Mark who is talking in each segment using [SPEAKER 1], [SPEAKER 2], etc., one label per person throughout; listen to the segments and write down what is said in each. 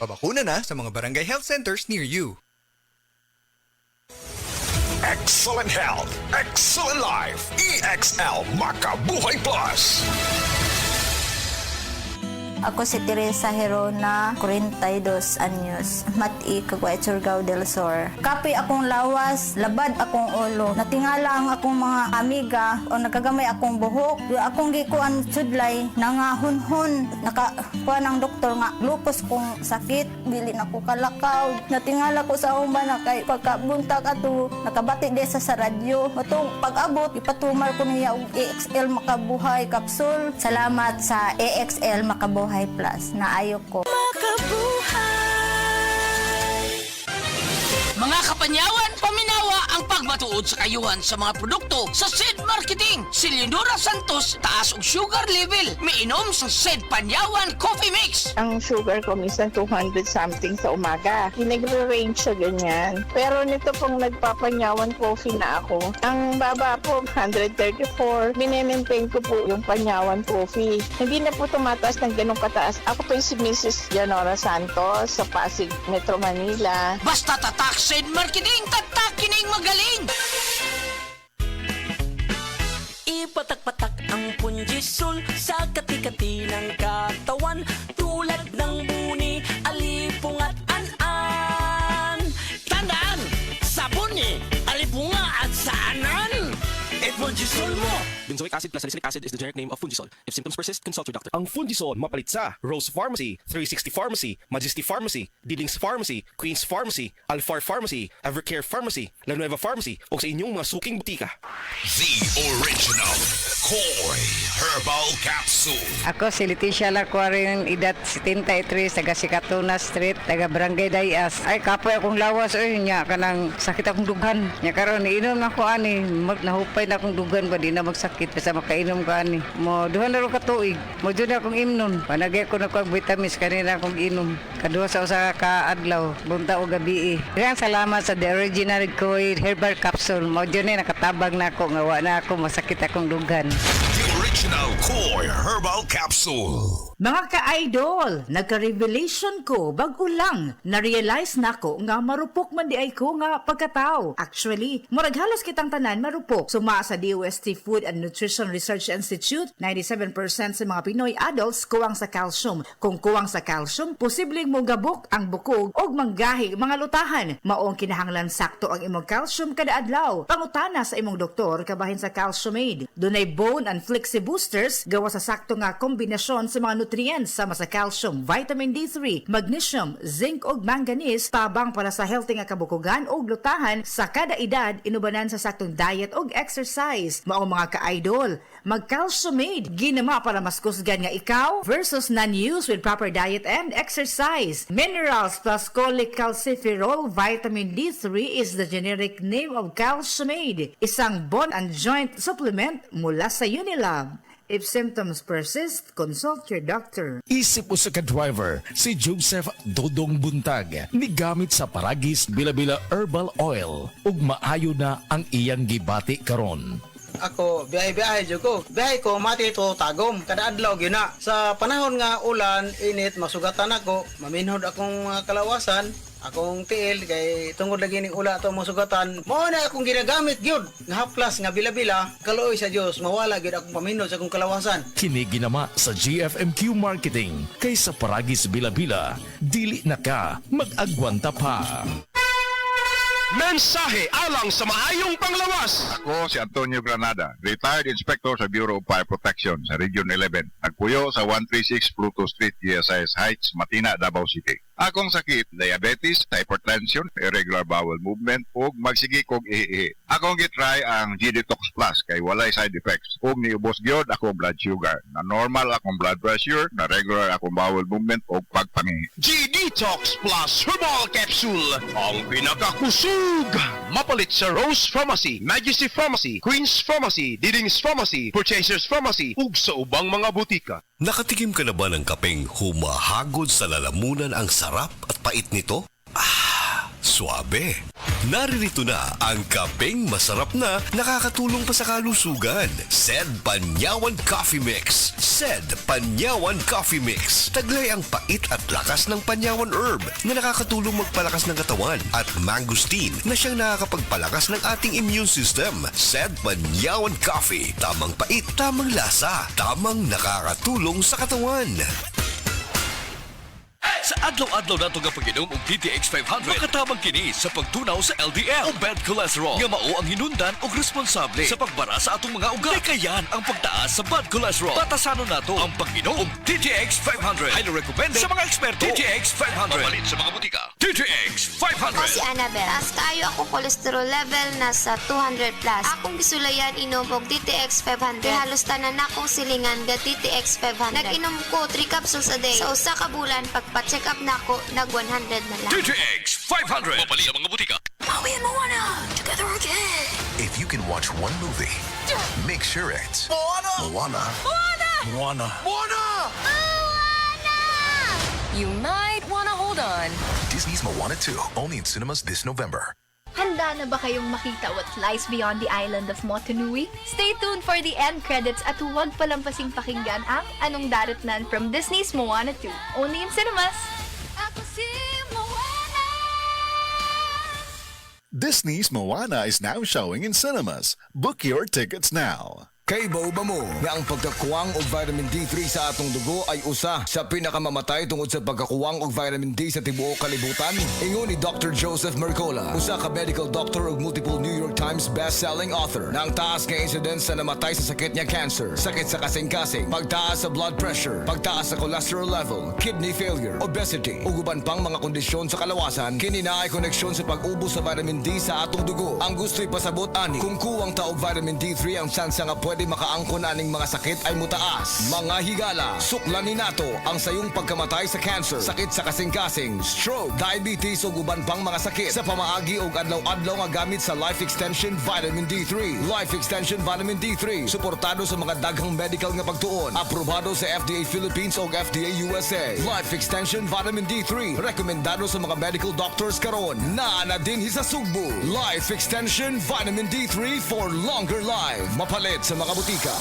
[SPEAKER 1] Pabakuna na sa mga barangay health centers near you.
[SPEAKER 2] Excellent health, excellent life. EXL Makabuhay Plus.
[SPEAKER 3] Ako si Teresa Herona, 42 anyos, Mati, Caguay, Surigao del Sur. Kapoy akong lawas, labad akong ulo. Natingala ang akong mga amiga o nagagamay akong buhok. Akong gikuan sudlay, nangahunhon. Nakakuha ng doktor nga, lupus kong sakit, dili na ko kalakaw. Natingala ko sa uma na kay pagkabuntag ato, nakabati desa sa radyo. Matong pag-abot, ipatumar ko niya og EXL Makabuhay Capsule. Salamat sa EXL Makabuhay Plus na ayo ko.
[SPEAKER 4] Mga kapanyawan, paminawa ang pagmatuod sa kayuhan sa mga produkto sa SED Marketing. Si Leonora Santos, taas og sugar level. Miinom sa SED Panyawan Coffee Mix.
[SPEAKER 5] Ang sugar ko minsan 200 something sa umaga. Nagre-range siya ganyan. Pero nito pong nagpapanyawan coffee na ako, ang baba po 134. Minemaintain ko po yung panyawan coffee. Hindi na po tumataas ng ganong kataas. Ako po yung si Mrs. Leonora Santos sa Pasig, Metro Manila.
[SPEAKER 4] Basta tatak SED Marketing, tatak kining magaling!
[SPEAKER 6] Ipatak-patak ang punjisol sa kati-kati ng katawan tulad ng buni, alipong at an-an. Tandaan! Sabuni, alipunga at saanan! Punjisol mo!
[SPEAKER 7] Benzoic acid plus salicylic acid is the generic name of Fungisol. If symptoms persist, consult your doctor. Ang Fungisol mapalit sa Rose Pharmacy, 360 Pharmacy, Majesty Pharmacy, Dillings Pharmacy, Queen's Pharmacy, Alfar Pharmacy, Evercare Pharmacy, La Nueva Pharmacy o sa inyong mga suking butika.
[SPEAKER 2] The original Koi Herbal Capsule.
[SPEAKER 8] Ako si Leticia Lacuarin, edad 73, taga Sikatuna Street, taga Barangay Dayas. Ay, kapoy akong lawas, nya kanang sakit akong dughan. Nya karon iinom na ko ani, nahupay na akong dughan ba di na magsakit basta makainom ko ani. Mo duha na ro ka tuig. Mo jud akong imnon. Panagay ko na kog vitamins kanina akong inom. Kaduha sa usa ka adlaw, bunta o gabi. Daghang salamat sa the original Koi Herbal Capsule. Mo jud ni nakatabang na ako nga wa na ako masakit akong dughan.
[SPEAKER 2] The original Koi Herbal Capsule.
[SPEAKER 9] Mga ka-idol, nagka-revelation ko bago lang na-realize na ko nga marupok man di ay ko nga pagkatao. Actually, murag halos kitang tanan marupok. Suma sa DOST Food and Nutrition Research Institute, 97% sa mga Pinoy adults kuwang sa calcium. Kung kuwang sa calcium, posibleng mogabok ang bukog o manggahi mga lutahan. Maong kinahanglan sakto ang imong calcium kada adlaw. Pangutana sa imong doktor kabahin sa Calcium Aid. Dunay bone and flexi boosters gawa sa sakto nga kombinasyon sa mga nutrients sama sa calcium, vitamin D3, magnesium, zinc ug manganese tabang para sa healthy nga kabukugan ug lutahan sa kada edad inubanan sa saktong diet ug exercise. Mao mga ka-idol, mag-Calciumade ginama para mas kusgan nga ikaw versus non-use with proper diet and exercise. Minerals plus cholecalciferol vitamin D3 is the generic name of Calciumade, isang bone and joint supplement mula sa Unilab. If symptoms persist, consult your doctor.
[SPEAKER 10] Isip mo sa ka-driver, si Joseph Dodong Buntag, nigamit sa Paragis Bila-Bila Herbal Oil, ug maayo na ang iyang gibati karon.
[SPEAKER 11] Ako, biyahe-biyahe dyan ko. Biyahe ko, mati ito tagom. Kada adlaw gina. Sa panahon nga ulan, init, masugatan ako. Maminhod akong kalawasan. Akong tiil, kay tungod lagi ning ula ito masugatan. Mao na akong ginagamit gyud nga haplas nga bila-bila. Kaluoy sa Dios, mawala gyud akong paminhod sa akong kalawasan.
[SPEAKER 10] Kini ginama sa GFMQ Marketing. Kay sa Paragis Bila-Bila, dili na ka mag-agwanta pa.
[SPEAKER 12] Mensahe alang sa maayong panglawas.
[SPEAKER 13] Ako si Antonio Granada, retired inspector sa Bureau of Fire Protection sa Region 11. Nagpuyo sa 136 Pluto Street, GSIS Heights, Matina, Davao City. Akong sakit, diabetes, hypertension, irregular bowel movement, ug magsigi kog ihi. Akong gitry ang G-Detox Plus kay walay side effects. Ug niubos gyud akong blood sugar. Na normal akong blood pressure, na regular akong bowel movement ug pagpangihi.
[SPEAKER 12] G-Detox Plus Herbal Capsule, ang pinakakusog. Mapalit sa Rose Pharmacy, Majesty Pharmacy, Queen's Pharmacy, Dillings Pharmacy, Purchasers Pharmacy, ug sa ubang mga butika.
[SPEAKER 2] Nakatikim ka na ba ng kapeng humahagod sa lalamunan ang sarap at pait nito? Ah, suabe. Naririto na ang kapeng masarap na nakakatulong pa sa kalusugan. Sed Panyawan Coffee Mix. Sed Panyawan Coffee Mix. Taglay ang pait at lakas ng Panyawan Herb na nakakatulong magpalakas ng katawan at mangosteen na siyang nakakapagpalakas ng ating immune system. Sed Panyawan Coffee. Tamang pait, tamang lasa, tamang nakakatulong sa katawan.
[SPEAKER 14] Sa adlaw-adlaw nato nga pag-inom og DTX 500, makatabang kini sa pagtunaw sa LDL o bad cholesterol. Nga mao ang hinundan og responsable sa pagbara sa atong mga ugat. Kayan ang pagtaas sa bad cholesterol. Batasanon nato ang pag-inom og DTX 500. Highly recommended sa mga eksperto. DTX 500. Mapalit sa mga butika. DTX 500.
[SPEAKER 15] Ako si Annabel. Taas kaayo ako cholesterol level nasa 200 plus. Akong gisulayan inom og DTX 500. Halos tanan akong silingan ga DTX 500. Nag-inom ko 3 capsules a day. Sa usa ka bulan pagpa-check up na ako, nag 100 na lang.
[SPEAKER 14] DTX 500. Mapalit ang mga butika.
[SPEAKER 15] Maui and Moana, together again.
[SPEAKER 16] If you can watch one movie, make sure it's
[SPEAKER 15] Moana!
[SPEAKER 16] Moana.
[SPEAKER 15] Moana!
[SPEAKER 16] Moana.
[SPEAKER 17] You might want to hold on.
[SPEAKER 16] Disney's Moana 2, only in cinemas this November.
[SPEAKER 18] Handa na ba kayong makita what lies beyond the island of Motunui? Stay tuned for the end credits at huwag palampasing pakinggan ang Anong Daratnan from Disney's Moana 2. Only in cinemas!
[SPEAKER 19] Disney's Moana is now showing in cinemas. Book your tickets now.
[SPEAKER 20] Kay ba mo nga ang pagkakuwang og vitamin D3 sa atong dugo ay usa sa pinakamamatay tungod sa pagkakuwang og vitamin D sa tibuok kalibutan? Ingon ni Dr. Joseph Mercola, usa ka medical doctor ug multiple New York Times best-selling author, na ang taas nga incidence sa namatay sa sakit niya cancer, sakit sa kasing-kasing, pagtaas sa blood pressure, pagtaas sa cholesterol level, kidney failure, obesity, ug uban pang mga kondisyon sa kalawasan, kini naay koneksyon sa pag-ubos sa vitamin D sa atong dugo. Ang gusto'y pasabot ani, kung kuwang ta og vitamin D3 ang tsansa nga pwede makaangkon aning mga sakit ay mutaas. Mga higala, suklanin nato ang sayong pagkamatay sa cancer, sakit sa kasing-kasing, stroke, diabetes ug uban pang mga sakit sa pamaagi og adlaw-adlaw nga gamit sa Life Extension Vitamin D3. Life Extension Vitamin D3 suportado sa mga daghang medical nga pagtuon, aprobado sa FDA Philippines ug FDA USA. Life Extension Vitamin D3 rekomendado sa mga medical doctors karon. Naa na din sa Sugbo. Life Extension Vitamin D3 for longer life. Mapalit sa mga butika.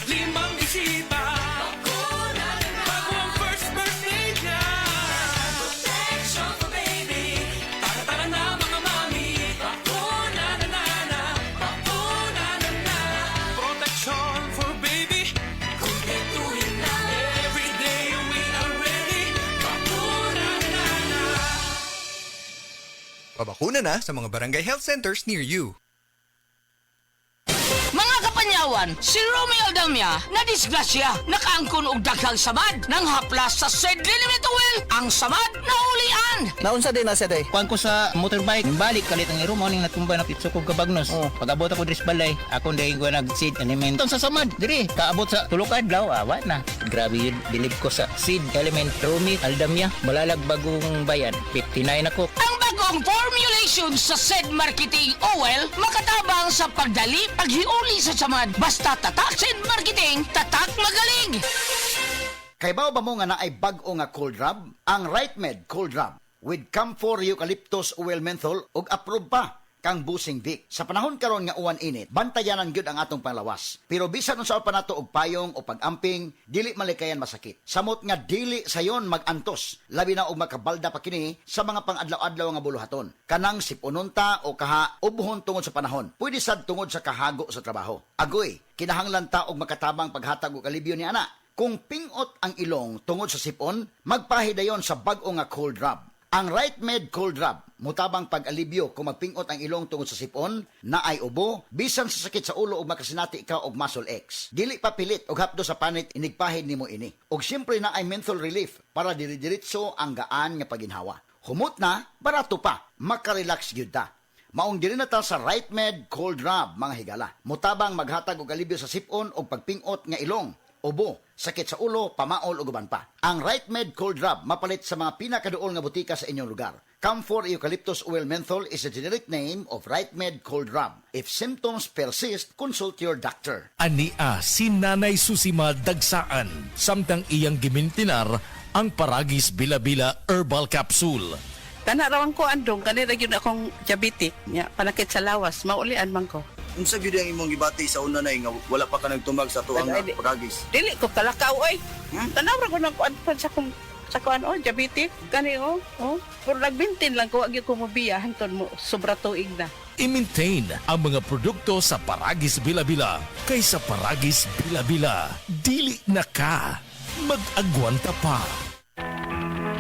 [SPEAKER 6] Limang isipa. Bago ang first birthday niya. Protection for baby. Tara-tara na mga mami. Protection for baby. Kumpletuhin na. Every day we are ready.
[SPEAKER 1] Pabakuna na sa mga barangay health centers near you.
[SPEAKER 4] Mga kapanyawan, si Romeo Aldamia na disgrasya, nakaangkon og daghang samad nang haplas sa said Liniment Oil. Ang samad na ulian.
[SPEAKER 11] Naunsa din na siya day. Kuan ko sa motorbike, balik kalit ang iro mo ning natumbay na pitso ko kabagnos. Pag-abot ako dris balay, ako ndey ko nag-seed element sa samad. Diri, kaabot sa tulo ka adlaw, awa na. Grabe yun, bilib ko sa seed element Romeo Aldamia. Malalag bagong bayan, 59 ako.
[SPEAKER 4] Ang bagong formulation sa said marketing oil makatabang sa pagdali, paghiuli sa samad. Basta tatak said marketing, tatak magaling.
[SPEAKER 21] Kay ba mo nga na ay bag-o nga cold rub? Ang RightMed Cold Rub with Camphor Eucalyptus Oil Menthol ug approve pa kang busing Vic. Sa panahon karon nga uwan init, bantayanan gyud ang atong panglawas. Pero bisan unsa pa nato og payong o pag-amping, dili malikayan masakit. Samot nga dili sayon mag-antos, labi na og makabalda pa kini sa mga pang-adlaw-adlaw nga buluhaton. Kanang sipununta o kaha ubuhon tungod sa panahon. Pwede sad tungod sa kahago sa trabaho. Agoy, kinahanglan ta og makatabang paghatag og alibyo ni ana. Kung pingot ang ilong tungod sa sipon, magpahidayon sa bag-o nga cold rub. Ang RightMed Cold Rub, mutabang pag-alibyo kung magpingot ang ilong tungod sa sipon, na ay ubo, bisan sa sakit sa ulo o makasinati ikaw og muscle X. Dili pa pilit og hapdo sa panit inigpahid nimo ini. Og siyempre na ay menthol relief para diri-diritso ang gaan nga paginhawa. Humot na, barato pa, makarelax gyud ta. Maong diri na ta sa RightMed Cold Rub, mga higala. Mutabang maghatag og alibyo sa sipon o pagpingot nga ilong, ubo, sakit sa ulo, pamaol o guban pa. Ang RightMed Cold Rub mapalit sa mga pinakaduol nga butika sa inyong lugar. Camphor Eucalyptus Oil Menthol is a generic name of RightMed Cold Rub. If symptoms persist, consult your doctor.
[SPEAKER 10] Ania si Nanay Susima Dagsaan, samtang iyang gimintinar ang Paragis Bila-Bila Herbal Capsule.
[SPEAKER 3] Tanarawan ko andong, kanina yun akong diabetic. Ya, panakit sa lawas, maulian man ko.
[SPEAKER 22] Unsa gyud ang imong gibati sa una na nga wala pa ka nagtumag sa tuang pagagis?
[SPEAKER 3] Dili ko kalakaw ay. Tanawra ko ng kuan sa kuan diabetic. Kani Pero nagbintin lang ko, wag ko mabiya hangtod mo sobra tuig na.
[SPEAKER 10] I-maintain ang mga produkto sa Paragis Bila-Bila kaysa Paragis Bila-Bila. Dili na ka. Mag-agwanta pa.